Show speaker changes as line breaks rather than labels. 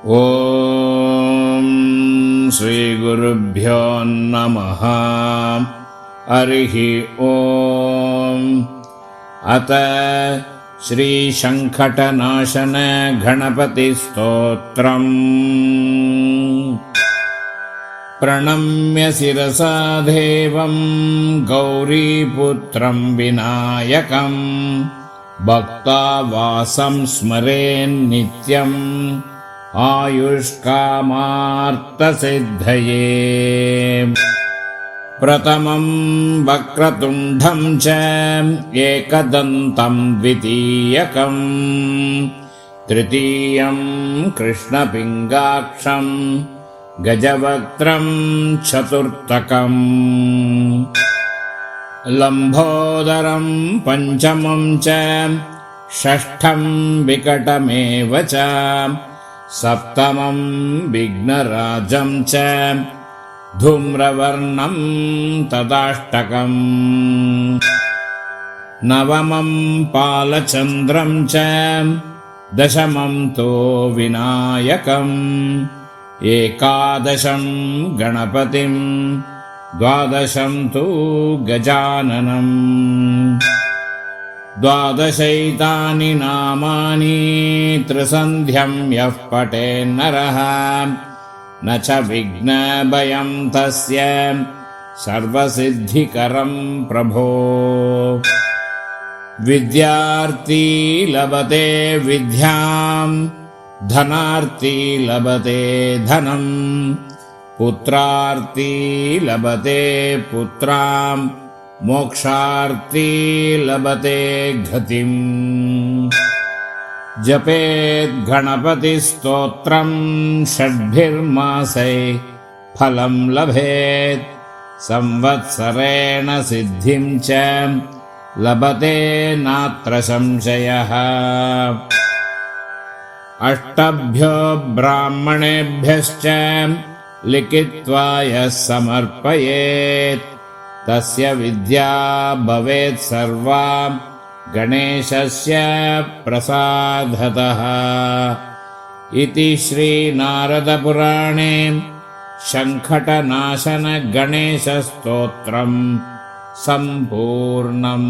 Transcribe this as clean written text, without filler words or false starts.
ಓಂ ಶ್ರೀ ಗುರುಭ್ಯೋ ನಮಃ. ಹರಿಃ ಓಂ. ಅತ ಶ್ರೀ ಸಂಕಟನಾಶನ ಗಣಪತಿ ಸ್ತೋತ್ರಂ. ಪ್ರಣಮ್ಯ ಶಿರಸಾ ದೇವಂ ಗೌರೀಪುತ್ರಂ ವಿನಾಯಕಂ ಭಕ್ತಾವಾಸಂ ಸ್ಮರೇನ್ನಿತ್ಯಂ ಆಯುಷ್ಕಾಮಾರ್ಥಸಿದ್ಧಯೇ. ಪ್ರಥಮಂ ವಕ್ರತುಂಡಂ ಚ ಏಕದಂತಂ ದ್ವಿತೀಯಕಂ ತೃತೀಯಂ ಕೃಷ್ಣಪಿಂಗಾಕ್ಷಂ ಗಜವಕ್ತ್ರಂ ಚತುರ್ಥಕಂ. ಲಂಬೋದರಂ ಪಂಚಮಂ ಚ ಷಷ್ಠಂ ವಿಕಟಮೇವ ಚ ಸಪ್ತಮಂ ವಿಘ್ನರಾಜಂ ಚ ಧೂಮ್ರವರ್ಣಂ ತದಾಷ್ಟಕಂ. ನವಮಂ ಪಾಲಚಂದ್ರಂ ಚ ದಶಮಂ ತೋ ವಿನಾಯಕಂ ಏಕಾದಶಂ ಗಣಪತಿಂ ದ್ವಾದಶಂ ತೂ ಗಜಾನನಂ. ದ್ವಾದಶೈತಾನಿ ನಾಮಾನಿ ತ್ರಿಸಂಧ್ಯಂ ಯಃ ಪಠೇನ್ನರಃ ನ ಚ ವಿಘ್ನಭಯಂ ತಸ್ಯ ಸರ್ವಸಿದ್ಧಿಕರಂ ಪ್ರಭೋ. ವಿದ್ಯಾರ್ಥಿ ಲಭತೆ ವಿದ್ಯಾಂ ಧನಾರ್ಥಿ ಲಭತೆ ಧನಂ ಪುತ್ರಾರ್ಥಿ ಲಭತೆ ಪುತ್ರಾಂ ಮೋಕ್ಷಾರ್ಥಿ ಲಭತೆ ಗತಿಂ. ಜಪೇತ್ ಗಣಪತಿ ಸ್ತೋತ್ರಂ ಷಡ್ಭಿರ್ಮಾಸೈ ಫಲಂ ಲಭೇತ್ ಸಂವತ್ಸರೇಣ ಸಿದ್ಧಿಂ ಚ ಲಭತೆ ನಾತ್ರ ಸಂಶಯಃ. ಅಷ್ಟಭ್ಯೋ ಬ್ರಾಹ್ಮಣೇಭ್ಯಶ್ಚ ಲಿಖಿತ್ವಾ ಯಃ ಸಮರ್ಪಯೇತ್ ತಸ್ಯ ವಿದ್ಯಾ ಭವೇತ್ ಸರ್ವಾ ಗಣೇಶಸ್ಯ ಪ್ರಸಾದತಃ. ಇತಿ ಶ್ರೀ ನಾರದ ಪುರಾಣೇ ಸಂಕಟನಾಶನ ಗಣೇಶ ಸ್ತೋತ್ರಂ ಸಂಪೂರ್ಣಂ.